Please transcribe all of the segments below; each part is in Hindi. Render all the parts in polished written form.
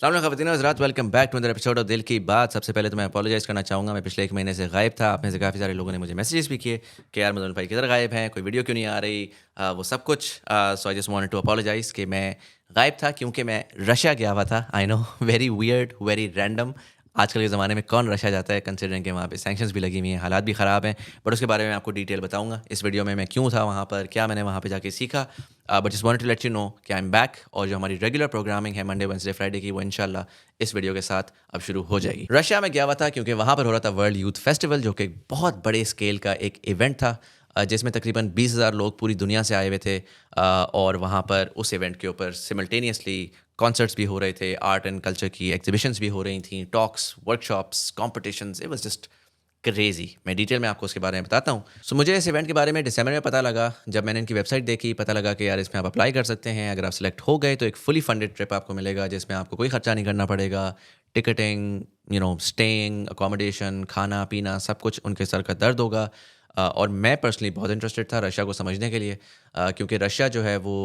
अस्सलाम ख़वातीन व हज़रात, welcome back to another episode of दिल की बात। सबसे पहले तो मैं अपोलोजाइज़ करना चाहूँगा, मैं पिछले 1 महीने से गायब था। आप में से काफ़ी सारे लोगों ने मुझे मैसेजेस भी किए कि यार मदन भाई किधर गायब हैं, कोई वीडियो क्यों नहीं आ रही, वो सब कुछ। So I just wanted to apologize कि मैं गायब था क्योंकि मैं रशिया गया हुआ था। I know very weird, very random. आजकल के ज़माने में कौन रशिया जाता है, कंसिडरिंग कि वहाँ पे सैंक्शंस भी लगी हुई हैं, हालात भी ख़राब हैं। बट उसके बारे में आपको डिटेल बताऊँगा इस वीडियो में, मैं क्यों था वहाँ पर, क्या मैंने वहाँ पे जाके सीखा। But just wanted to let you know कि आई एम बैक, और जो हमारी रेगुलर प्रोग्रामिंग है मंडे, वेडनेसडे, फ्राइडे की, वो इंशाल्लाह इस वीडियो के साथ अब शुरू हो जाएगी। रशिया में गया हुआ था क्योंकि वहाँ पर हो रहा था वर्ल्ड यूथ फेस्टिवल, जो कि एक बहुत बड़े स्केल का एक इवेंट था, जिसमें तकरीबन 20,000 लोग पूरी दुनिया से आए हुए थे। और वहाँ पर उस इवेंट के ऊपर सिमल्टेनियसली कॉन्सर्ट्स भी हो रहे थे, आर्ट एंड कल्चर की एग्जीबिशंस भी हो रही थी, talks, workshops, competitions. It was just crazy. मैं डिटेल में आपको उसके बारे में बताता हूँ। सो मुझे इस इवेंट के बारे में दिसंबर में पता लगा, जब मैंने इनकी वेबसाइट देखी, पता लगा कि यार इसमें आप अप्लाई कर सकते हैं। अगर आप सिलेक्ट हो गए तो एक फुली फंडेड ट्रिप आपको मिलेगा, जिसमें आपको कोई खर्चा नहीं करना पड़ेगा। टिकटिंग, स्टेइंग, अकोमोडेशन, खाना पीना, सब कुछ उनके सर का दर्द होगा। और मैं पर्सनली बहुत इंटरेस्टेड था रशिया को समझने के लिए, क्योंकि रशिया जो है वो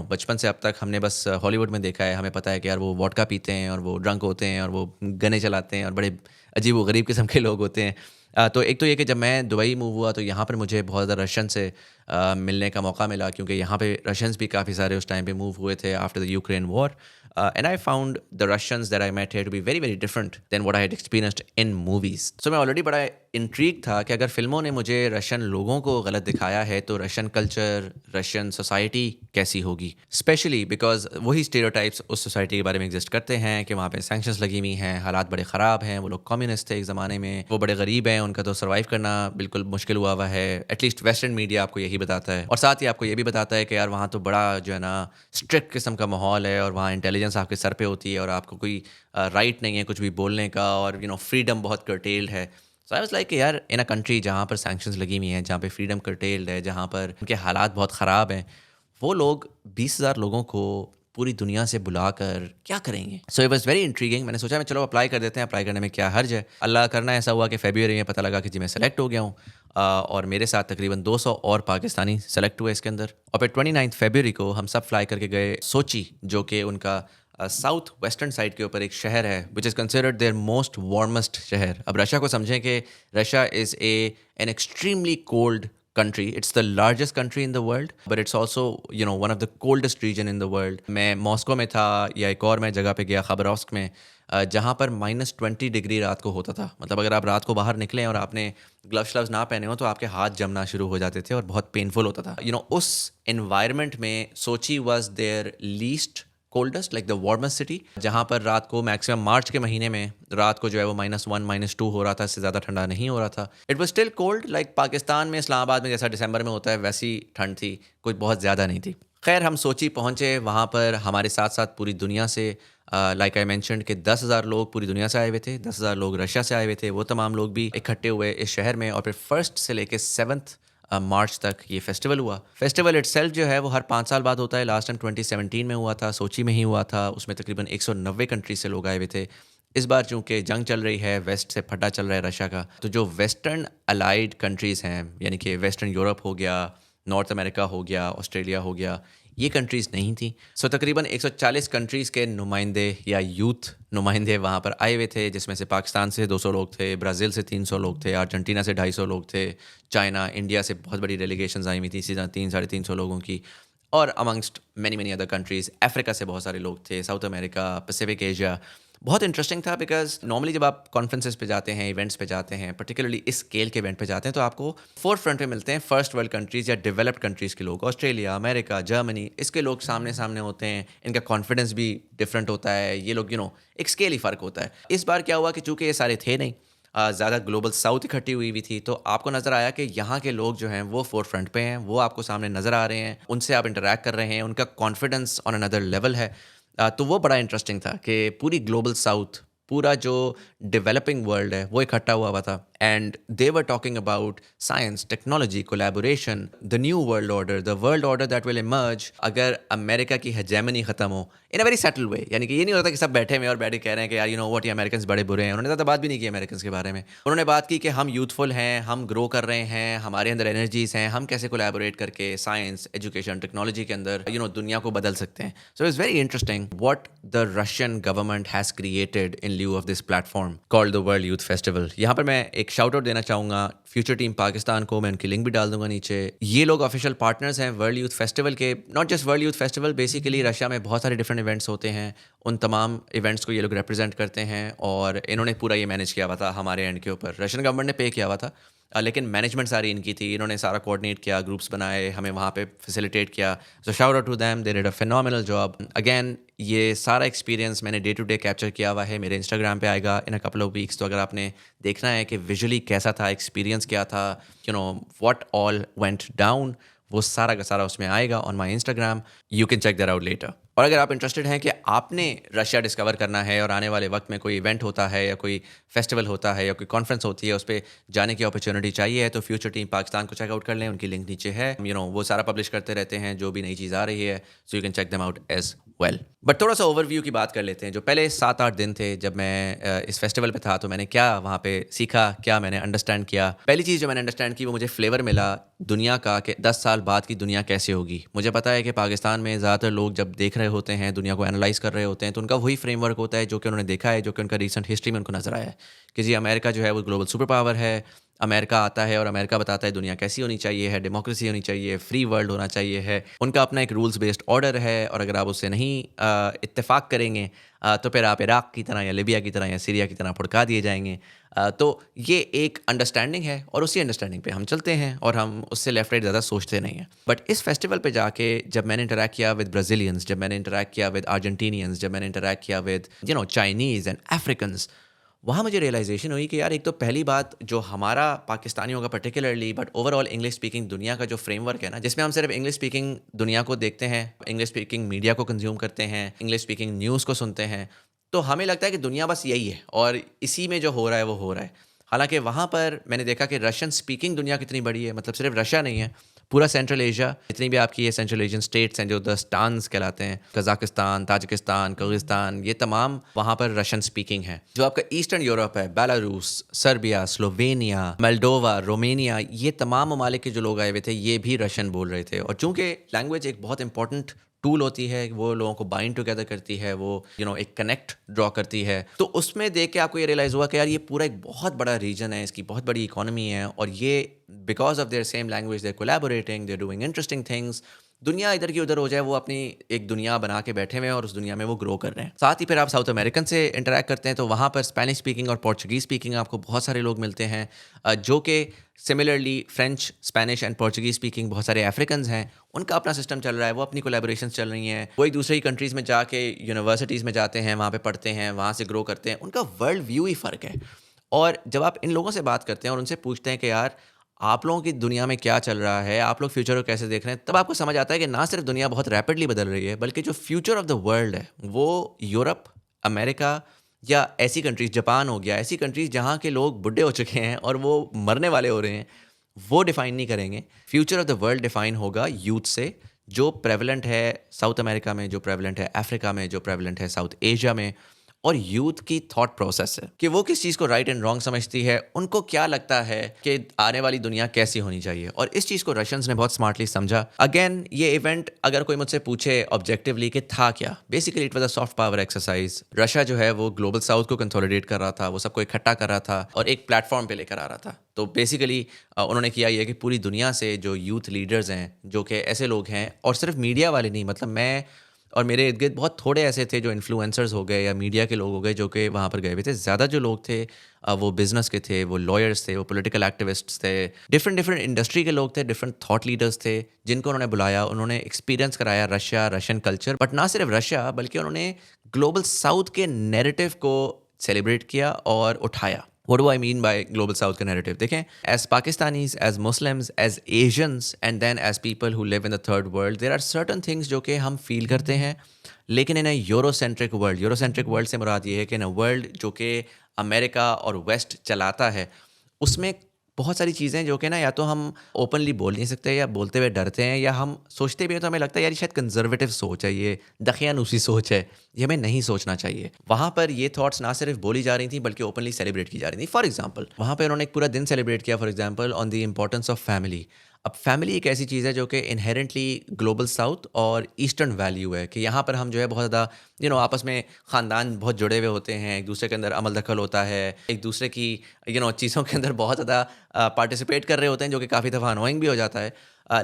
बचपन से अब तक हमने बस हॉलीवुड में देखा है। हमें पता है कि यार वो वोडका पीते हैं और वो ड्रंक होते हैं और वो गने चलाते हैं और बड़े अजीब व गरीब किस्म के लोग होते हैं। तो एक तो ये कि जब मैं दुबई मूव हुआ तो यहाँ पर मुझे बहुत ज़्यादा रशियन से मिलने का मौका मिला, क्योंकि यहाँ पे रशियंस भी काफ़ी सारे उस टाइम पे मूव हुए थे after the Ukraine war. And I found the Russians that I met here to be very very different than what I had experienced in movies. So मैं ऑलरेडी बड़ा इंट्रीग था कि अगर फिल्मों ने मुझे रशियन लोगों को गलत दिखाया है तो रशियन कल्चर, रशियन सोसाइटी कैसी होगी, स्पेशली बिकॉज वही स्टेरियोटाइप्स उस सोसाइटी के बारे में एग्जिस्ट करते हैं कि वहाँ पे सैंक्शंस लगी हुई हैं, हालात बड़े ख़राब हैं, वो लोग कम्युनिस्ट थे एक ज़माने में, वो बड़े गरीब हैं, उनका तो सर्वाइव करना बिल्कुल मुश्किल हुआ है। एटलीस्ट वेस्टर्न मीडिया आपको यही बताता है, और साथ ही आपको ये भी बताता है कि यार वहाँ तो बड़ा जो है ना स्ट्रिक्ट किस्म का माहौल है, और वहाँ इंटेलिजेंस आपके सर पे होती है, और आपको कोई राइट नहीं है कुछ भी बोलने का, और फ्रीडम बहुत कर्टेल्ड है। सो आई वाज लाइक यार, इन अ कंट्री जहाँ पर सैंक्शंस लगी हुई हैं, जहाँ पे फ्रीडम कर्टेल्ड है, जहाँ पर उनके हालात बहुत ख़राब हैं, वो लोग 20,000 लोगों को पूरी दुनिया से बुलाकर क्या करेंगे। So it was very intriguing. मैंने सोचा मैं चलो अप्लाई कर देते हैं, अप्लाई करने में क्या हर्ज है। अल्लाह करना ऐसा हुआ कि फरवरी में पता लगा कि जी मैं सेलेक्ट हो गया हूँ। और मेरे साथ तकरीबन 200 और पाकिस्तानी सेलेक्ट हुए इसके अंदर। और फिर 29 फरवरी को हम सब फ्लाई करके गए सोची, जो कि उनका साउथ वेस्टर्न साइड के ऊपर एक शहर है, which is considered their most warmest शहर। अब रशिया को समझें कि Russia is an extremely cold country. It's the largest country in the world, but it's also one of the coldest region in the world. मैं मॉस्को में था, या एक और मैं जगह पे गया खबरोस्क में, जहाँ पर -20 डिग्री रात को होता था। मतलब अगर आप रात को बाहर निकलें और आपने ग्लव्स श्लव्स ना पहने हो तो आपके हाथ जमना शुरू हो जाते थे और बहुत पेनफुल होता था। उस एनवायरनमेंट में Sochi was there least coldest, like the warmest city, जहाँ पर रात को मैक्सिमम मार्च के महीने में रात को जो है वो -1 -2 हो रहा था, इससे ज़्यादा ठंडा नहीं हो रहा था। It was still cold, like Pakistan में इस्लामाबाद में जैसा दिसंबर में होता है वैसी ठंड थी, कुछ बहुत ज़्यादा नहीं थी। खैर हम सोची पहुँचे वहाँ पर, हमारे साथ साथ पूरी दुनिया से, लाइक आई मैंशनड कि 10,000 लोग पूरी दुनिया से आए हुए थे, 10,000 लोग रशिया से आए हुए थे। वो तमाम लोग भी इकट्ठे हुए इस शहर में, और फिर 1 से लेकर 7 मार्च तक ये फेस्टिवल हुआ। फेस्टिवल इटसेल्फ जो है वो हर 5 साल बाद होता है। लास्ट टाइम 2017 में हुआ था, सोची में ही हुआ था। उसमें तकरीबन 190 कंट्री से लोग आए हुए थे। इस बार चूंकि जंग चल रही है, वेस्ट से फटा चल रहा है रशिया का, तो जो वेस्टर्न अलाइड कंट्रीज़ हैं, यानी कि वेस्टर्न यूरोप हो गया, नॉर्थ अमेरिका हो गया, ऑस्ट्रेलिया हो गया, ये कंट्रीज़ नहीं थी। सो तकरीबन 140 कंट्रीज़ के नुमाइंदे या यूथ नुमाइंदे वहाँ पर आए हुए थे, जिसमें से पाकिस्तान से 200 लोग थे, ब्राज़ील से 300 लोग थे, अर्जेंटीना से 250 लोग थे, चाइना, इंडिया से बहुत बड़ी डेलीगेशंस आई हुई थी, इसी तरह 300-350 लोगों की, और amongst many many other countries. Africa से बहुत सारे लोग थे, साउथ अमेरिका, पैसिफिक एशिया। बहुत इंटरेस्टिंग था, बिकॉज नॉर्मली जब आप कॉन्फ्रेंसेस पे जाते हैं, इवेंट्स पे जाते हैं, पर्टिकुलरली इस स्केल के इवेंट पे जाते हैं, तो आपको फोर फ्रंट पे मिलते हैं फर्स्ट वर्ल्ड कंट्रीज़ या डेवलप्ड कंट्रीज़ के लोग। ऑस्ट्रेलिया, अमेरिका, जर्मनी, इसके लोग सामने सामने होते हैं। इनका कॉन्फिडेंस भी डिफरेंट होता है। ये लोग एक स्केल ही फ़र्क होता है। इस बार क्या हुआ कि चूंकि ये सारे थे नहीं, ज़्यादा ग्लोबल साउथ इकट्ठी हुई हुई थी, तो आपको नज़र आया कि यहाँ के लोग जो हैं वो फोर फ्रंट पे हैं, वो आपको सामने नज़र आ रहे हैं, उनसे आप इंटरेक्ट कर रहे हैं, उनका कॉन्फिडेंस ऑन अनदर लेवल है। तो वो बड़ा इंटरेस्टिंग था कि पूरी ग्लोबल साउथ, पूरा जो डेवलपिंग वर्ल्ड है, वो इकट्ठा हुआ हुआ था। and they were talking about science, technology, collaboration, the new world order, the world order that will emerge अगर अमेरिका की हेजेमनी खत्म हो इन अ वेरी सेटल वे। यानी कि ये नहीं होता कि सब बैठे हुए और बैठे कह रहे हैं कि यार यू नो व्हाट, ये अमेरिकन बड़े बुरे हैं। उन्होंने ज़्यादा बात भी नहीं की अमेरिकन के बारे में। उन्होंने बात की कि हम यूथफुल हैं, हम ग्रो कर रहे हैं, हमारे अंदर एनर्जीज हैं, हम कैसे कोलैबोरेट करके साइंस, एजुकेशन, टेक्नोलॉजी के अंदर दुनिया को बदल सकते हैं। So it's very interesting what the Russian government has created in lieu of this platform called the world youth festival. यहाँ पर मैं एक शाउट आउट देना चाहूँगा फ्यूचर टीम पाकिस्तान को, मैं उनकी लिंक भी डाल दूंगा नीचे। ये लोग ऑफिशियल पार्टनर्स हैं वर्ल्ड यूथ फेस्टिवल के। Not just world youth festival, basically Russia में बहुत सारे डिफरेंट इवेंट्स होते हैं, उन तमाम इवेंट्स को ये लोग रिप्रेजेंट करते हैं और इन्होंने पूरा ये मैनेज किया हुआ था हमारे एंड के ऊपर। रशियन गवर्नमेंट ने पे किया हुआ था लेकिन मैनेजमेंट सारी इनकी थी। इन्होंने सारा कोऑर्डिनेट किया, ग्रुप्स बनाए, हमें वहाँ पे फैसिलिटेट किया। So shout out to them, they did a phenomenal job. Again ये सारा एक्सपीरियंस मैंने डे टू डे कैप्चर किया हुआ है, मेरे इंस्टाग्राम पे आएगा इन अ कपल ऑफ वीक्स। तो अगर आपने देखना है कि विजुअली कैसा था, एक्सपीरियंस क्या था, व्हाट ऑल वेंट डाउन, वो सारा का सारा उसमें आएगा on my Instagram. You can check that out later. और अगर आप इंटरेस्टेड हैं कि आपने रशिया डिस्कवर करना है और आने वाले वक्त में कोई इवेंट होता है या कोई फेस्टिवल होता है या कोई कॉन्फ्रेंस होती है, उस पर जाने की अपॉर्चुनिटी चाहिए, तो फ्यूचर टीम पाकिस्तान को चेकआउट कर लें, उनकी लिंक नीचे है। वो सारा पब्लिश करते रहते हैं जो भी नई चीज़ आ रही है, so you can check them out as well. But थोड़ा सा ओवरव्यू की बात कर लेते हैं। जो पहले 7-8 दिन थे जब मैं इस फेस्टिवल पे था, तो मैंने क्या वहाँ पे सीखा, क्या मैंने अंडरस्टैंड किया। पहली चीज़ जो मैंने अंडरस्टैंड की वो मुझे फ्लेवर मिला दुनिया का, कि 10 साल बाद की दुनिया कैसे होगी। मुझे पता है कि पाकिस्तान में ज़्यादातर लोग जब देख रहे होते हैं, दुनिया को एनालाइज कर रहे होते हैं, तो उनका वही फ्रेमवर्क होता है जो कि उन्होंने देखा है, जो कि उनका रिसेंट हिस्ट्री में उनको नजर आया है कि जी अमेरिका जो है वो ग्लोबल सुपर पावर है। अमेरिका आता है और अमेरिका बताता है दुनिया कैसी होनी चाहिए है, डेमोक्रेसी होनी चाहिए, फ्री वर्ल्ड होना चाहिए है। उनका अपना एक रूल्स बेस्ड ऑर्डर है और अगर आप उससे नहीं इत्तेफाक करेंगे तो फिर आप इराक की तरह या लिबिया की तरह या सीरिया की तरह फुड़का दिए जाएंगे। तो ये एक अंडरस्टैंडिंग है और उसी अंडरस्टैंडिंग पे हम चलते हैं और हम उससे लेफ्ट राइट ज़्यादा सोचते नहीं हैं। बट इस फेस्टिवल पे जाके जब मैंने इंटरेक्ट किया विद ब्राज़ीलियंस, जब मैंने इंटरेक्ट किया विद अर्जेंटीनियंस, जब मैंने इंटरेक्ट किया विद चाइनीज़ एंड अफ्रीकन्स, वहाँ मुझे रियलाइजेशन हुई कि यार एक तो पहली बात जो हमारा पाकिस्तानियों का particularly but overall English speaking दुनिया का जो फ्रेमवर्क है ना, जिसमें हम सिर्फ इंग्लिश स्पीकिंग दुनिया को देखते हैं, इंग्लिश स्पीकिंग मीडिया को कंज्यूम करते हैं, इंग्लिश स्पीकिंग न्यूज़ को सुनते हैं, तो हमें लगता है कि दुनिया बस यही है और इसी में जो हो रहा है वो हो रहा है। हालांकि वहाँ पर मैंने देखा कि रशियन स्पीकिंग दुनिया कितनी बड़ी है। मतलब सिर्फ रशिया नहीं है, पूरा सेंट्रल एशिया, जितनी भी आपकी ये सेंट्रल एशियन स्टेट्स हैं जो द स्टान्स कहलाते हैं, कजाकिस्तान, ताजिकिस्तान, किर्गिस्तान, ये तमाम वहाँ पर रशियन स्पीकिंग है। जो आपका ईस्टर्न यूरोप है, Belarus, Serbia, Slovenia, Moldova, Romania, ये तमाम ममालिक के जो लोग आए हुए थे ये भी रशियन बोल रहे थे। और चूंकि लैंग्वेज एक बहुत इंपॉर्टेंट टूल होती है, वो लोगों को बाइंड टुगेदर करती है, वो एक कनेक्ट ड्रॉ करती है, तो उसमें देख के आपको ये रियलाइज़ हुआ कि यार ये पूरा एक बहुत बड़ा रीजन है, इसकी बहुत बड़ी इकोनॉमी है और ये because of their same language they're collaborating, they're doing interesting things. दुनिया इधर की उधर हो जाए, वो अपनी एक दुनिया बना के बैठे हुए हैं और उस दुनिया में वो ग्रो कर रहे हैं। साथ ही फिर आप साउथ अमेरिकन से इंटरेक्ट करते हैं तो वहाँ पर स्पेनिश स्पीकिंग और पोर्चुगीज़ स्पीकिंग आपको बहुत सारे लोग मिलते हैं, जो कि similarly French, Spanish and Portuguese speaking बहुत सारे अफ्रीकन्स हैं, उनका अपना सिस्टम चल रहा है, वो अपनी कोलैबोरेशंस चल रही हैं। वो एक दूसरी कंट्रीज़ में जाके यूनिवर्सिटीज़ में जाते हैं, वहाँ पे पढ़ते हैं, वहाँ से ग्रो करते हैं। उनका वर्ल्ड व्यू ही फ़र्क है। और जब आप इन लोगों से बात करते हैं और उनसे पूछते हैं कि यार आप लोगों की दुनिया में क्या चल रहा है, आप लोग फ्यूचर को कैसे देख रहे हैं, तब आपको समझ आता है कि ना सिर्फ दुनिया बहुत रैपिडली बदल रही है, बल्कि जो फ्यूचर ऑफ द वर्ल्ड है वो यूरोप, अमेरिका या ऐसी कंट्रीज़, जापान हो गया, ऐसी कंट्रीज़ जहाँ के लोग बुढ़े हो चुके हैं और वो मरने वाले हो रहे हैं, वो डिफ़ाइन नहीं करेंगे। Future of the world define होगा यूथ से, जो प्रेवलेंट है साउथ अमेरिका में, जो प्रेवलेंट है अफ्रीका में, जो प्रेवलेंट है साउथ एशिया में। और यूथ की थॉट प्रोसेस है कि वो किस चीज़ को राइट एंड रॉन्ग समझती है, उनको क्या लगता है कि आने वाली दुनिया कैसी होनी चाहिए। और इस चीज़ को रशियंस ने बहुत स्मार्टली समझा। अगेन ये इवेंट अगर कोई मुझसे पूछे ऑब्जेक्टिवली कि था क्या, basically it was a soft power exercise. Russia जो है वो ग्लोबल साउथ को कंसोलिडेट कर रहा था, वो सबको इकट्ठा कर रहा था और एक प्लेटफॉर्म पे लेकर आ रहा था। तो बेसिकली उन्होंने किया ये कि पूरी दुनिया से जो यूथ लीडर्स हैं, जो कि ऐसे लोग हैं, और सिर्फ मीडिया वाले नहीं, मतलब मैं और मेरे इर्द गिर्द बहुत थोड़े ऐसे थे जो इन्फ्लुएंसर्स हो गए या मीडिया के लोग हो गए जो कि वहाँ पर गए हुए थे। ज़्यादा जो लोग थे वो बिजनेस के थे, वो लॉयर्स थे, वो पॉलिटिकल एक्टिविस्ट्स थे, डिफरेंट इंडस्ट्री के लोग थे, डिफरेंट थॉट लीडर्स थे, जिनको उन्होंने बुलाया। उन्होंने एक्सपीरियंस कराया रशिया, रशियन कल्चर, बट ना सिर्फ रशिया बल्कि उन्होंने ग्लोबल साउथ के नैरेटिव को सेलिब्रेट किया और उठाया। What do I mean by global south का narrative? देखें, as Pakistanis, as Muslims, as Asians, and then as people who live in the third world, there are certain things जो कि हम feel करते हैं, लेकिन in a Eurocentric world से मुराद ये है कि in a world जो कि अमेरिका और वेस्ट चलाता है, उसमें बहुत सारी चीज़ें जो कि ना या तो हम ओपनली बोल नहीं सकते या बोलते हुए डरते हैं, या हम सोचते भी हैं तो हमें लगता है यार ये शायद कंजर्वेटिव सोच है, ये दकियानूसी सोच है, ये हमें नहीं सोचना चाहिए। वहाँ पर ये थॉट्स ना सिर्फ बोली जा रही थी बल्कि ओपनली सेलिब्रेट की जा रही थी। फॉर एग्जाम्पल वहाँ पर उन्होंने एक पूरा दिन सेलिब्रेट किया, for example on the importance of family. अब फैमिली एक ऐसी चीज़ है जो कि इनहेरेंटली ग्लोबल साउथ और ईस्टर्न वैल्यू है, कि यहाँ पर हम जो है बहुत ज़्यादा आपस में ख़ानदान बहुत जुड़े हुए होते हैं, एक दूसरे के अंदर अमल दखल होता है, एक दूसरे की चीज़ों के अंदर बहुत ज़्यादा पार्टिसिपेट कर रहे होते हैं, जो कि काफ़ी दफ़ा अनोइंग भी हो जाता है।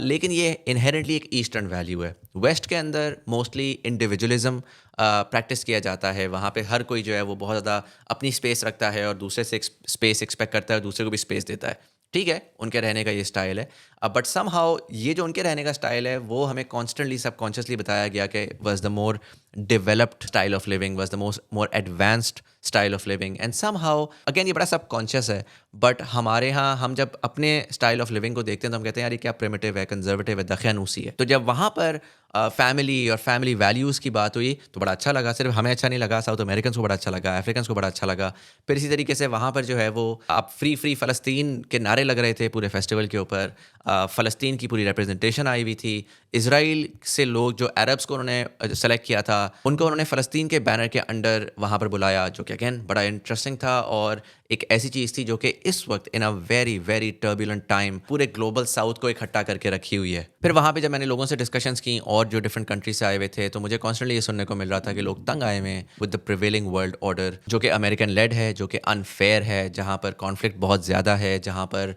लेकिन ये इनहेरेंटली एक ईस्टर्न वैल्यू है। वेस्ट के अंदर मोस्टली इंडिविजुअलिज्म प्रैक्टिस किया जाता है। वहाँ पे हर कोई जो है वो बहुत ज़्यादा अपनी स्पेस रखता है और दूसरे से स्पेस एक्सपेक्ट करता है और दूसरे को भी स्पेस देता है। ठीक है, उनके रहने का ये स्टाइल है। बट समहाउ ये जो उनके रहने का स्टाइल है वो हमें कॉन्स्टेंटली सबकॉन्शियसली बताया गया कि was the more developed style of living, was the more advanced style of living. And somehow again ये बड़ा सबकॉन्शियस है, बट हमारे यहाँ हम जब अपने स्टाइल ऑफ लिविंग को देखते हैं तो हम कहते हैं यार ये क्या प्रिमिटिव है, कंजर्वेटिव है, दकियानूसी है। तो जब वहाँ पर फैमिली और फैमिली वैल्यूज़ की बात हुई तो बड़ा अच्छा लगा। सिर्फ हमें अच्छा नहीं लगा, साउथ अमेरिकन को बड़ा अच्छा लगा, अफ्रीकन को बड़ा अच्छा लगा। फिर इसी तरीके से वहाँ पर जो है वो आप फ्री फ़लस्तीन के नारे लग रहे थे पूरे फेस्टिवल के ऊपर। फ़लस्तीन की पूरी रिप्रेजेंटेशन आई हुई थी। इसराइल से लोग जो अरब्स को उन्होंने सेलेक्ट किया था उनको उन्होंने फ़लस्तीन के बैनर के अंडर वहाँ पर बुलाया, जो कि अगेन बड़ा इंटरेस्टिंग था और एक ऐसी चीज़ थी जो कि इस वक्त in a very very turbulent time पूरे ग्लोबल साउथ को इकट्ठा करके रखी हुई है। फिर वहाँ पे जब मैंने लोगों से डिस्कशंस की और जो डिफरेंट कंट्री से आए हुए थे तो मुझे कॉन्स्टेंटली ये सुनने को मिल रहा था कि लोग तंग आए हुए हैं with the prevailing world order, जो कि अमेरिकन लेड है, जो कि अनफेयर है, जहाँ पर कॉन्फ्लिक्ट बहुत ज़्यादा है, जहाँ पर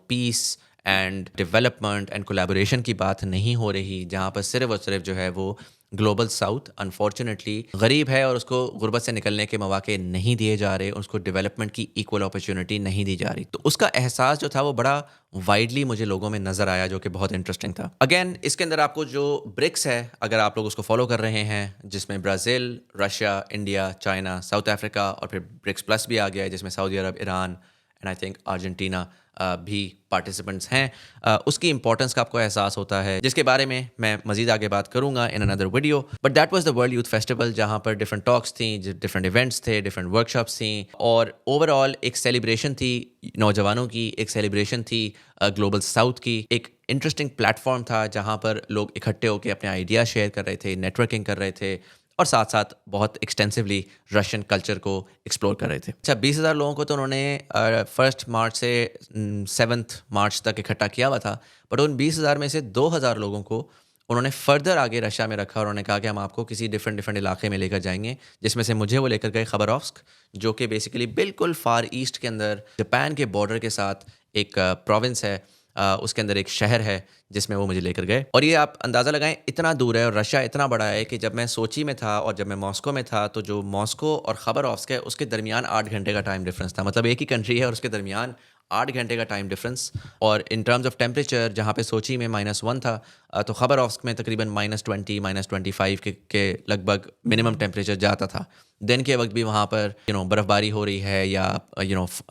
peace and development and collaboration की बात नहीं हो रही, जहाँ पर सिर्फ और सिर्फ जो है वो ग्लोबल साउथ अनफॉर्चुनेटली गरीब है और उसको गुर्बत से निकलने के मौके नहीं दिए जा रहे, उसको डेवलपमेंट की इक्वल अपॉर्चुनिटी नहीं दी जा रही। तो उसका एहसास जो था वो बड़ा वाइडली मुझे लोगों में नज़र आया, जो कि बहुत इंटरेस्टिंग था। अगेन इसके अंदर आपको जो ब्रिक्स है, अगर आप लोग उसको फॉलो कर रहे हैं, जिसमें Brazil, Russia, India, China, south Africa और फिर ब्रिक्स प्लस भी आ गया है जिसमें Saudi Arab, Iran and I think Argentina भी पार्टिसिपेंट्स हैं। उसकी इंपॉर्टेंस का आपको एहसास होता है, जिसके बारे में मैं मजीद आगे बात करूंगा in another video. But that was the world youth festival, जहां पर डिफरेंट टॉक्स थी, डिफरेंट इवेंट्स थे, डिफरेंट वर्कशॉप्स थी और ओवरऑल एक सेलिब्रेशन थी नौजवानों की, एक सेलिब्रेशन थी ग्लोबल साउथ की, एक इंटरेस्टिंग प्लेटफॉर्म था जहां पर लोग इकट्ठे होकर अपने आइडिया शेयर कर रहे थे, नेटवर्किंग कर रहे थे और साथ साथ बहुत एक्सटेंसिवली रशियन कल्चर को एक्सप्लोर कर रहे थे। अच्छा, 20,000 लोगों को तो उन्होंने 1 मार्च से 7 मार्च तक इकट्ठा किया हुआ था, बट उन 20,000 में से 2,000 लोगों को उन्होंने फर्दर आगे रशिया में रखा और उन्होंने कहा कि हम आपको किसी डिफरेंट डिफरेंट इलाके में लेकर जाएंगे, जिसमें से मुझे वो लेकर गए खबरॉफ्स्क, जो कि बेसिकली बिल्कुल फार ईस्ट के अंदर जापान के बॉर्डर के साथ एक प्रोविंस है। उसके अंदर एक शहर है जिसमें वो मुझे लेकर गए, और ये आप अंदाज़ा लगाएं इतना दूर है और रशिया इतना बड़ा है कि जब मैं सोची में था और जब मैं मॉस्को में था तो जो मॉस्को और खबरॉफ्स्क है उसके दरमियान 8 घंटे का टाइम डिफरेंस था। मतलब एक ही कंट्री है और उसके दरमियान 8 घंटे का टाइम डिफरेंस। और इन टर्म्स ऑफ टेम्परेचर, जहाँ पे सोची में -1 था, तो खबरॉफ्स्क में तकरीबन -20 -25 के लगभग मिनिमम टेम्परेचर जाता था। दिन के वक्त भी वहाँ पर बर्फ़बारी हो रही है या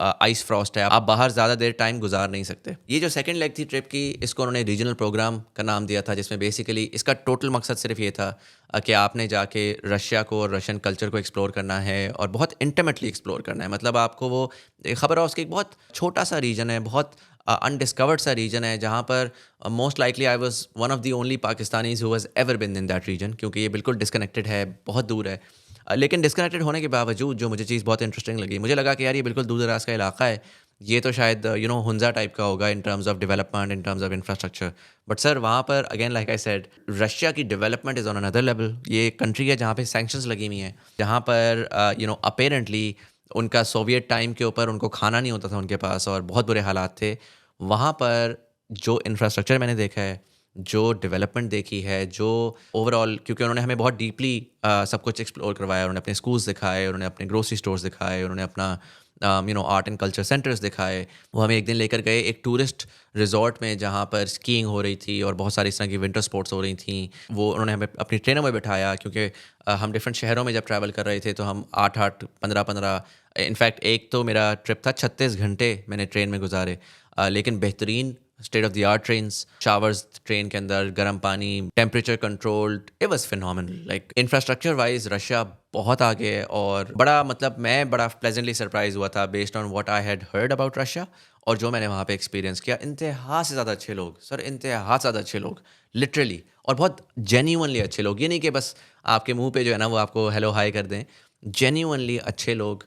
आइस फ्रॉस्ट है, आप बाहर ज़्यादा देर टाइम गुजार नहीं सकते। ये जो सेकंड लेग थी ट्रिप की, इसको उन्होंने रीजनल प्रोग्राम का नाम दिया था, जिसमें बेसिकली इसका टोटल मकसद सिर्फ ये था कि आपने जाके रशिया को और रशियन कल्चर को एक्सप्लोर करना है और बहुत इंटीमेटली एक्सप्लोर करना है। मतलब आपको वो खबरॉफ्स्क एक बहुत छोटा सा रीजन है, बहुत अनडिस्कवर्ड सा रीजन है, जहाँ पर most likely I was one of the only Pakistanis who has ever been in that region, क्योंकि ये बिल्कुल डिस्कनेक्टेड है, बहुत दूर है। लेकिन डिस्कनेक्टेड होने के बावजूद जो मुझे चीज़ बहुत इंटरेस्टिंग लगी, मुझे लगा कि यार ये बिल्कुल दूर दराज का इलाका है, ये तो शायद हुंजा टाइप का होगा in terms of development, in terms of infrastructure. But sir वहाँ पर again like I said, Russia की development is on another level. ये कंट्री है जहाँ पे सैंक्शंस लगी हुई हैं, जहाँ पर अपेरेंटली उनका सोवियत टाइम के ऊपर उनको खाना नहीं होता था उनके पास और बहुत बुरे हालात थे। वहाँ पर जो इंफ्रास्ट्रक्चर मैंने देखा है, जो डेवलपमेंट देखी है, जो ओवरऑल, क्योंकि उन्होंने हमें बहुत डीपली सब कुछ एक्सप्लोर करवाया, उन्होंने अपने स्कूल्स दिखाए, उन्होंने अपने ग्रोसरी स्टोर्स दिखाए, उन्होंने अपना आर्ट एंड कल्चर सेंटर्स दिखाए। वो हमें एक दिन लेकर गए एक टूरिस्ट रिजॉर्ट में जहाँ पर स्कीइंग हो रही थी और बहुत सारी इस तरह की विंटर स्पोर्ट्स हो रही थी। वो उन्होंने हमें अपनी ट्रेनों में बिठाया, क्योंकि हम डिफरेंट शहरों में जब ट्रैवल कर रहे थे तो हम 8-8 15-15, इनफैक्ट एक तो मेरा ट्रिप था 36 घंटे मैंने ट्रेन में गुजारे। लेकिन बेहतरीन state of the art trains, showers train के अंदर, गर्म पानी, temperature controlled, it was phenomenal. Like infrastructure wise Russia बहुत आगे है, और बड़ा मतलब मैं बड़ा प्लेजेंटली सरप्राइज हुआ था based on what I had heard about Russia, और जो मैंने वहाँ पे एक्सपीरियंस किया। इंतहा से ज़्यादा अच्छे लोग सर, इंतहा से ज़्यादा अच्छे लोग, लिटरली, और बहुत जेन्युइनली अच्छे लोग। ये नहीं कि बस आपके मुंह पे जो है ना वो आपको हेलो हाय कर दें। जेन्युइनली अच्छे लोग,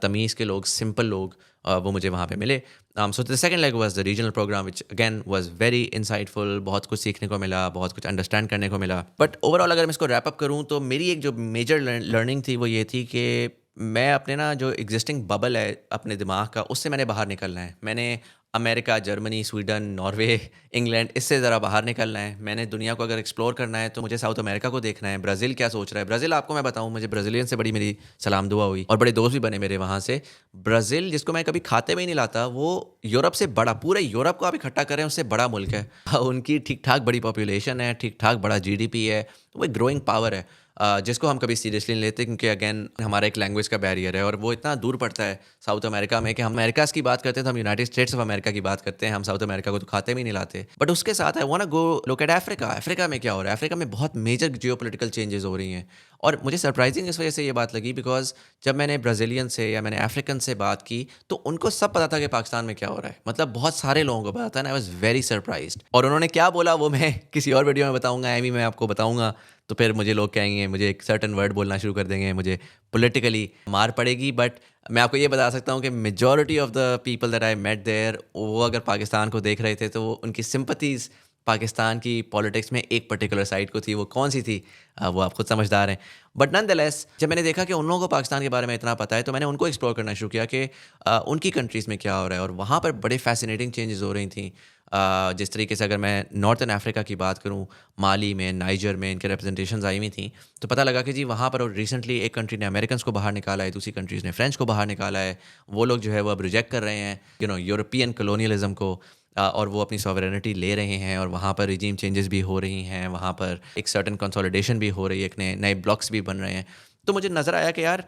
तमीज़ के लोग, सिंपल लोग, वो मुझे वहाँ पे मिले। So the second leg was the regional programme which again was very insightful. बहुत कुछ सीखने को मिला, बहुत कुछ अंडरस्टैंड करने को मिला। बट ओवरऑल अगर मैं इसको रैप अप करूँ तो मेरी एक जो मेजर लर्निंग थी वो ये थी कि मैं अपने ना जो एग्जिस्टिंग बबल है अपने दिमाग का, उससे मैंने बाहर निकलना है। मैंने America, Germany, Sweden, Norway, England, इससे ज़रा बाहर निकलना है। मैंने दुनिया को अगर एक्सप्लोर करना है तो मुझे साउथ अमेरिका को देखना है। ब्राज़ील क्या सोच रहा है? ब्राज़ील आपको मैं बताऊँ, मुझे ब्राज़ीलियन से बड़ी मेरी सलाम दुआ हुई और बड़े दोस्त भी बने मेरे वहाँ से। ब्राज़ील, जिसको मैं कभी खाते में ही नहीं लाता, वो यूरोप से बड़ा, पूरे यूरोप को आप इकट्ठा करें उससे बड़ा मुल्क है। उनकी ठीक-ठाक बड़ी पॉपुलेशन है, ठीक-ठाक बड़ा जीडीपी है, तो वो एक ग्रोइंग पावर है। जिसको हम कभी सीरियसली नहीं लेते, क्योंकि अगेन हमारा एक लैंग्वेज का बैरियर है और वो इतना दूर पड़ता है साउथ अमेरिका में कि हम अमेरिकाज़ की बात करते हैं तो हम यूनाइटेड स्टेट्स ऑफ अमेरिका की बात करते हैं। हम साउथ अमेरिका को तो खाते में ही नहीं लाते। बट उसके साथ I want to go look at Africa. Africa में क्या हो रहा है? अफ्रीका में बहुत मेजर जियोपॉलिटिकल चेंजेस हो रही हैं, और मुझे सरप्राइजिंग इस वजह से ये बात लगी बिकॉज जब मैंने ब्राज़ीलियन से या मैंने अफ्रीकन से बात की तो उनको सब पता था कि पाकिस्तान में क्या हो रहा है। मतलब बहुत सारे लोगों को पता था, and I was very surprised. और उन्होंने क्या बोला वो मैं किसी और वीडियो में बताऊंगा, एमी मैं आपको बताऊंगा। तो फिर मुझे लोग कहेंगे, मुझे एक सर्टन वर्ड बोलना शुरू कर देंगे, मुझे पॉलिटिकली मार पड़ेगी। बट मैं आपको ये बता सकता हूँ कि majority of the people that I met there, वो अगर पाकिस्तान को देख रहे थे तो वो उनकी सिंपथीज़ पाकिस्तान की पॉलिटिक्स में एक पर्टिकुलर साइड को थी। वो कौन सी थी वो आप खुद समझदार हैं। बट नॉनदलेस जब मैंने देखा कि उन लोगों को पाकिस्तान के बारे में इतना पता है तो मैंने उनको एक्सप्लोर करना शुरू किया कि उनकी कंट्रीज़ में क्या हो रहा है, और वहाँ पर बड़े फैसिनेटिंग चेंजेस हो रही थी। जिस तरीके से अगर मैं नॉर्थन अफ्रीका की बात करूँ, माली में, नाइजर में इनके रिप्रेजेंटेशंस आई हुई थी, तो पता लगा कि जी वहाँ पर रिसेंटली एक कंट्री ने अमेरिकन को बाहर निकाला है, दूसरी कंट्रीज़ ने फ्रेंच को बाहर निकाला है। वो लोग जो है वो अब रिजेक्ट कर रहे हैं यूरोपियन कलोनियलिज्म को, और वो अपनी सॉवरेनिटी ले रहे हैं, और वहाँ पर रिजीम चेंजेस भी हो रही हैं, वहाँ पर एक सर्टन कंसोलिडेशन भी हो रही है, एक नए नए ब्लॉक्स भी बन रहे हैं। तो मुझे नज़र आया कि यार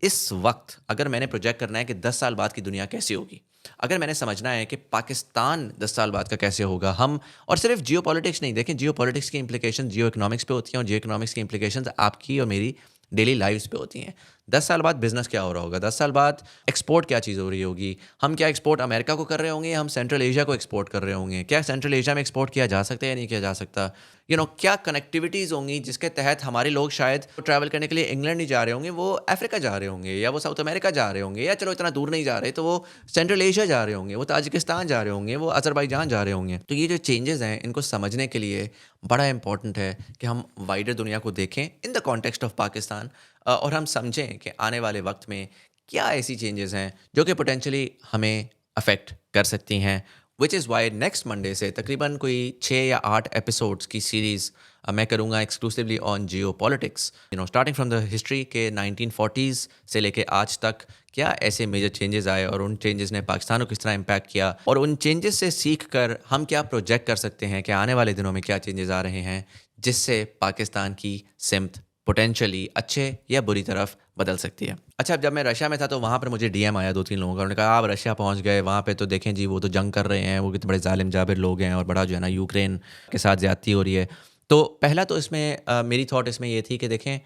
इस वक्त अगर मैंने प्रोजेक्ट करना है कि 10 साल बाद की दुनिया कैसी होगी, अगर मैंने समझना है कि पाकिस्तान 10 साल बाद का कैसे होगा, हम और सिर्फ जियो पॉलिटिक्स नहीं देखें, जियो पॉलिटिक्स की इंप्लीकेशन जियो इकोनॉमिक्स पे होती हैं, और जियो इकोनॉमिक्स की इंप्लीकेशन आपकी और मेरी डेली लाइफ्स पे होती हैं। 10 साल बाद बिजनेस क्या हो रहा होगा, 10 साल बाद एक्सपोर्ट क्या चीज़ हो रही होगी, हम क्या एक्सपोर्ट अमेरिका को कर रहे होंगे या हम सेंट्रल एशिया को एक्सपोर्ट कर रहे होंगे, क्या सेंट्रल एशिया में एक्सपोर्ट किया जा सकता है या नहीं किया जा सकता, क्या कनेक्टिविटीज़ होंगी जिसके तहत हमारे लोग शायद ट्रैवल करने के लिए इंग्लैंड नहीं जा रहे होंगे, वो अफ्रीका जा रहे होंगे, या वो साउथ अमेरिका जा रहे होंगे, या चलो इतना दूर नहीं जा रहे तो वो सेंट्रल एशिया जा रहे होंगे, वो ताजिकिस्तान जा रहे होंगे, वो अज़रबैजान जा रहे होंगे। तो ये जो चेंजेस हैं इनको समझने के लिए बड़ा इंपॉर्टेंट है कि हम वाइडर दुनिया को देखें in the context of Pakistan, और हम समझें कि आने वाले वक्त में क्या ऐसी चेंजेस हैं जो कि पोटेंशली हमें अफेक्ट कर सकती हैं। Which is why next Monday से तकरीबन कोई 6 या 8 एपिसोड्स की सीरीज़ मैं करूँगा exclusively on Jio politics, starting from the history के 1940s से लेके आज तक क्या ऐसे मेजर चेंजेस आए और उन चेंजेस ने पाकिस्तान को किस तरह इम्पैक्ट किया, और उन चेंजेस से सीख कर हम क्या प्रोजेक्ट कर सकते हैं कि आने वाले दिनों में क्या चेंजेस आ रहे हैं जिससे पाकिस्तान की सिमत पोटेंशियली अच्छे या बुरी तरफ बदल सकती है। अच्छा, जब मैं रशिया में था तो वहाँ पर मुझे डीएम आया 2-3 लोगों का। उन्होंने कहा आप रशिया पहुँच गए, वहाँ पे तो देखें जी वो तो जंग कर रहे हैं, वो कितने बड़े जालिम जाबिर लोग हैं, और बड़ा जो है ना यूक्रेन के साथ ज़्यादती हो रही है। तो पहला तो इसमें मेरी थॉट इसमें ये थी कि देखें,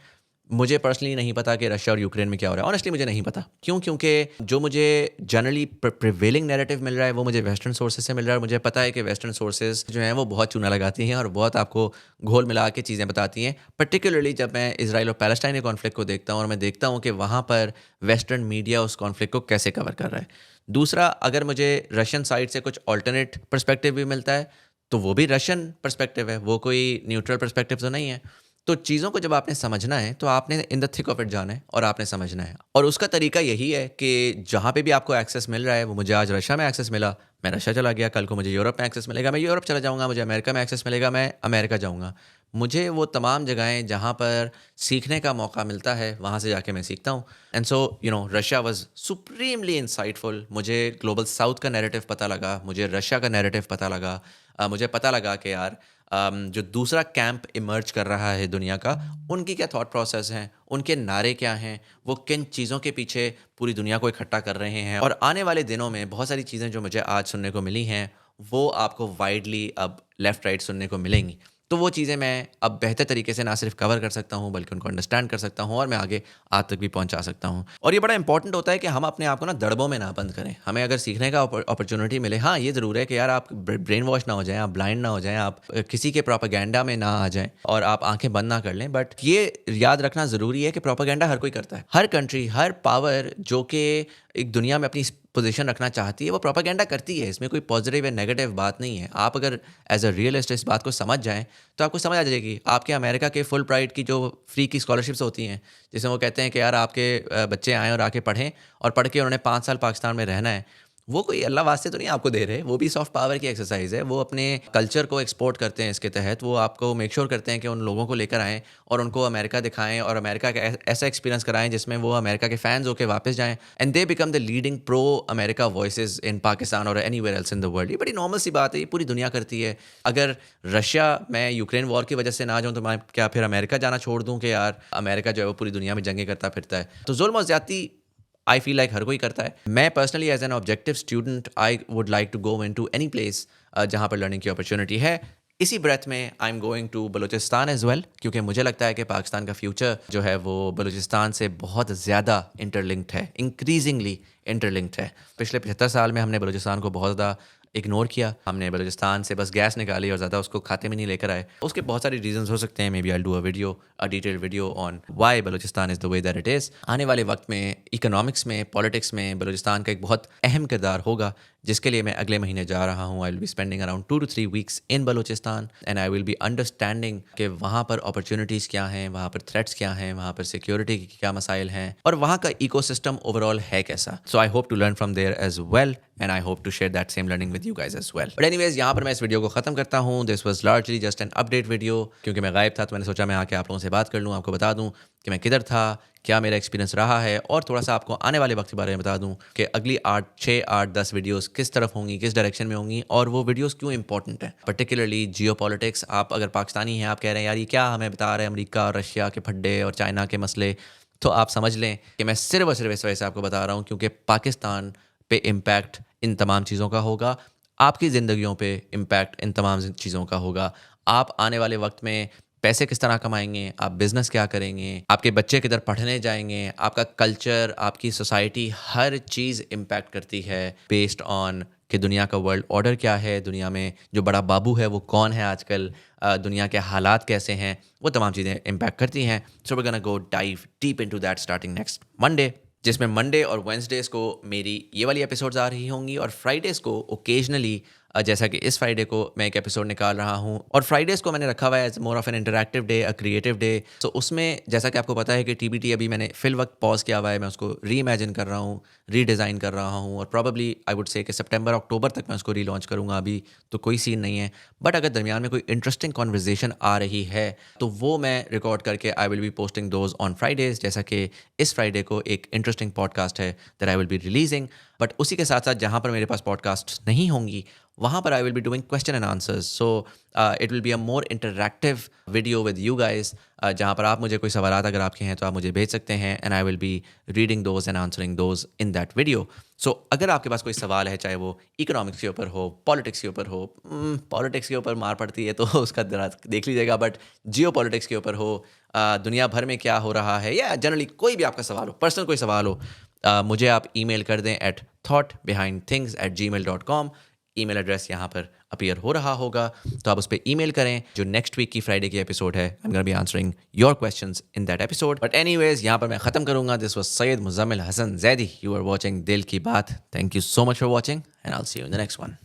मुझे पर्सनली नहीं पता कि रशिया और यूक्रेन में क्या हो रहा है। ऑनेस्टली मुझे नहीं पता। क्यों? क्योंकि जो मुझे जनरली प्रिवेलिंग नैरेटिव मिल रहा है वो मुझे वेस्टर्न सोर्सेज से मिल रहा है, और मुझे पता है कि वेस्टर्न सोर्सेज जो हैं वो बहुत चूना लगाती हैं और बहुत आपको घोल मिला के चीज़ें बताती हैं। पर्टिकुलरली जब मैं इजराइल और पैलेस्टाइन के कॉन्फ्लिक्ट को देखता हूँ और मैं देखता हूँ कि वहाँ पर वेस्टर्न मीडिया उस कॉन्फ्लिक्ट को कैसे कवर कर रहा है। दूसरा, अगर मुझे रशियन साइड से कुछ ऑल्टरनेट पर्सपेक्टिव भी मिलता है तो वो भी रशियन पर्सपेक्टिव है, वो कोई न्यूट्रल पर्सपेक्टिव तो नहीं है। तो चीज़ों को जब आपने समझना है तो आपने in the thick of it जाना है और आपने समझना है, और उसका तरीका यही है कि जहाँ पे भी आपको एक्सेस मिल रहा है, वो मुझे आज रशिया में एक्सेस मिला, मैं रशिया चला गया, कल को मुझे यूरोप में एक्सेस मिलेगा, मैं यूरोप चला जाऊँगा, मुझे अमेरिका में एक्सेस मिलेगा, मैं अमेरिका जाऊँगा। मुझे वो तमाम जगहें जहाँ पर सीखने का मौका मिलता है वहाँ से जाके मैं सीखता हूँ। And so Russia was supremely insightful. मुझे ग्लोबल साउथ का नैरेटिव पता लगा, मुझे रशिया का नैरेटिव पता लगा, मुझे पता लगा कि यार जो दूसरा कैंप इमर्ज कर रहा है दुनिया का, उनकी क्या थॉट प्रोसेस हैं, उनके नारे क्या हैं, वो किन चीज़ों के पीछे पूरी दुनिया को इकट्ठा कर रहे हैं। और आने वाले दिनों में बहुत सारी चीज़ें जो मुझे आज सुनने को मिली हैं वो आपको वाइडली अब लेफ़्ट राइट सुनने को मिलेंगी। तो वो चीज़ें मैं अब बेहतर तरीके से ना सिर्फ कवर कर सकता हूँ, बल्कि उनको अंडरस्टैंड कर सकता हूँ और मैं आगे आप तक भी पहुँचा सकता हूँ। और ये बड़ा इंपॉर्टेंट होता है कि हम अपने आप को ना दड़बों में ना बंद करें। हमें अगर सीखने का अपॉर्च्युनिटी मिले, हाँ, ये ज़रूर है कि यार आप ब्रेन वॉश ना हो जाएँ, आप ब्लाइंड ना हो जाएँ, आप किसी के प्रोपेगेंडा में ना आ जाएँ और आप आँखें बंद ना कर लें। बट ये याद रखना ज़रूरी है कि प्रोपेगेंडा हर कोई करता है। हर कंट्री, हर पावर जो कि एक दुनिया में अपनी पोजीशन रखना चाहती है, वो प्रोपेगेंडा करती है। इसमें कोई पॉजिटिव या नेगेटिव बात नहीं है। आप अगर एज़ अ रियलिस्ट इस बात को समझ जाएँ, तो आपको समझ आ जाएगी। आपके अमेरिका के फुल प्राइड की जो फ्री की स्कॉलरशिप्स होती हैं, जिसमें वो कहते हैं कि यार आपके बच्चे आएँ और आके पढ़ें और पढ़ के उन्होंने 5 साल पाकिस्तान में रहना है। वो कोई अल्लाह वास्ते तो नहीं आपको दे रहे, वो भी सॉफ्ट पावर की एक्सरसाइज़ है। वो अपने कल्चर को एक्सपोर्ट करते हैं इसके तहत। वो आपको मेक श्योर करते हैं कि उन लोगों को लेकर आएँ और उनको अमेरिका दिखाएँ और अमेरिका का ऐसा एक्सपीरियंस कराएँ जिसमें वो अमेरिका के फैन्स होके वापस जाएँ and they become the leading pro America voices in Pakistan और anywhere else in the world. ये बड़ी नॉर्मल सी बात है, ये पूरी दुनिया करती है। अगर रशिया मैं यूक्रेन वॉर की वजह से ना जाऊँ, तो मैं क्या फिर अमेरिका जाना छोड़ दूँ कि यार अमेरिका जो है वो पूरी दुनिया में जंगें करता फिरता है? तो ज़ुल्म और ज़्यादती आई फील लाइक हर कोई करता है। मैं personally as an objective student I would like to go in to any place जहाँ पर लर्निंग की अपॉर्चुनिटी है। इसी ब्रेथ में I am going to Balochistan as well, क्योंकि मुझे लगता है कि पाकिस्तान का फ्यूचर जो है वो बलूचिस्तान से बहुत ज़्यादा इंटरलिंक्ड है, इंक्रीजिंगली इंटरलिंक्ड है। पिछले 75 साल में हमने बलूचिस्तान को बहुत ज़्यादा इग्नोर किया। हमने बलूचिस्तान से बस गैस निकाली और ज़्यादा उसको खाते में नहीं लेकर आए। उसके बहुत सारे रीजंस हो सकते हैं। Maybe I do a detailed video on why Balochistan is the way that it is. आने वाले वक्त में इकोनॉमिक्स में, पॉलिटिक्स में बलूचिस्तान का एक बहुत अहम किरदार होगा, जिसके लिए मैं अगले महीने जा रहा हूँ। आई will be spending around 2 to 3 weeks in Balochistan and I will be understanding कि वहाँ पर अपॉर्चुनिटीज़ क्या हैं, वहाँ पर थ्रेट्स क्या हैं, वहाँ पर सिक्योरिटी के क्या मसाइल हैं और वहाँ का इकोसिस्टम ओवरऑल है कैसा। So I hope to learn from there as well and I hope to share that same learning with you guys as well. But anyways, यहाँ पर मैं इस वीडियो को खत्म करता हूँ। This was largely just an update video, क्योंकि मैं गायब था तो मैंने सोचा मैं आके आप लोगों से बात कर लूँ, आपको बता दूँ कि मैं किधर था, क्या मेरा एक्सपीरियंस रहा है और थोड़ा सा आपको आने वाले वक्त के बारे में बता दूं कि अगली 6-8-10 वीडियोस किस तरफ होंगी, किस डायरेक्शन में होंगी और वो वीडियोस क्यों इंपॉर्टेंट है। पर्टिकुलरली जियोपॉलिटिक्स, आप अगर पाकिस्तानी हैं, आप कह रहे हैं यार ये क्या हमें बता रहे हैं अमेरिका और रशिया के फड्डे और चाइना के मसले, तो आप समझ लें कि मैं सिर्फ और सिर्फ इस वजह से आपको बता रहा हूँ क्योंकि पाकिस्तान पे इम्पैक्ट इन तमाम चीज़ों का होगा, आपकी ज़िंदगियों पे इम्पैक्ट इन तमाम चीज़ों का होगा। आप आने वाले वक्त में पैसे किस तरह कमाएंगे, आप बिजनेस क्या करेंगे, आपके बच्चे किधर पढ़ने जाएंगे, आपका कल्चर, आपकी सोसाइटी, हर चीज़ इम्पैक्ट करती है बेस्ड ऑन कि दुनिया का वर्ल्ड ऑर्डर क्या है, दुनिया में जो बड़ा बाबू है वो कौन है आजकल, दुनिया के हालात कैसे हैं, वो तमाम चीज़ें इम्पैक्ट करती हैं। So we gonna go dive deep into that starting next Monday, जिसमें मंडे और वेंसडेज़ को मेरी ये वाली एपिसोड्स आ रही होंगी और फ्राइडेज़ को ओकेजनली, जैसा कि इस फ्राइडे को मैं एक एपिसोड निकाल रहा हूँ और फ्राइडेज़ को मैंने रखा हुआ है as more of an interactive day, a creative day. So उसमें जैसा कि आपको पता है कि टीबीटी अभी मैंने फिल वक्त पॉज किया हुआ है, मैं उसको री इमेजिन कर रहा हूँ, रीडिज़ाइन कर रहा हूँ और प्रॉबली आई वुड से कि सितंबर अक्टूबर तक मैं उसको रीलॉन्च करूँगा। अभी तो कोई सीन नहीं है, बट अगर दरमियान में कोई इंटरेस्टिंग कॉन्वर्जेसन आ रही है तो वो मैं रिकॉर्ड करके आई will B posting those on Fridays, जैसा कि इस फ्राइडे को एक इंटरेस्टिंग पॉडकास्ट है that I will be releasing. But उसी के साथ साथ जहाँ पर मेरे पास पॉडकास्ट नहीं होंगी वहाँ पर आई will be doing question and answers. So it will be a more interactive video with you guys, जहाँ पर आप मुझे कोई सवालात अगर आपके हैं तो आप मुझे भेज सकते हैं and I will be reading those and answering those in that video. So अगर आपके पास कोई सवाल है, चाहे वो इकोनॉमिक्स के ऊपर हो, पॉलिटिक्स के ऊपर हो, पॉलिटिक्स के ऊपर मार पड़ती है तो उसका देख लीजिएगा, बट जियो पॉलिटिक्स के ऊपर हो, दुनिया भर में क्या हो रहा है, या जनरली कोई भी आपका सवाल हो, पर्सनल कोई सवाल हो, मुझे आप ईमेल कर दें at thoughtbehindthings@gmail.com। ईमेल एड्रेस यहाँ पर अपीयर हो रहा होगा, तो आप उस पर ईमेल करें। जो नेक्स्ट वीक की फ्राइडे की एपिसोड है, I am gonna be answering your questions in that episode. But anyways, यहाँ पर मैं ख़त्म करूँगा। This was Syed Muzammil Hasan Zaidi, you are watching Dil की Baat. Thank you so much for watching and I will see you in the next one.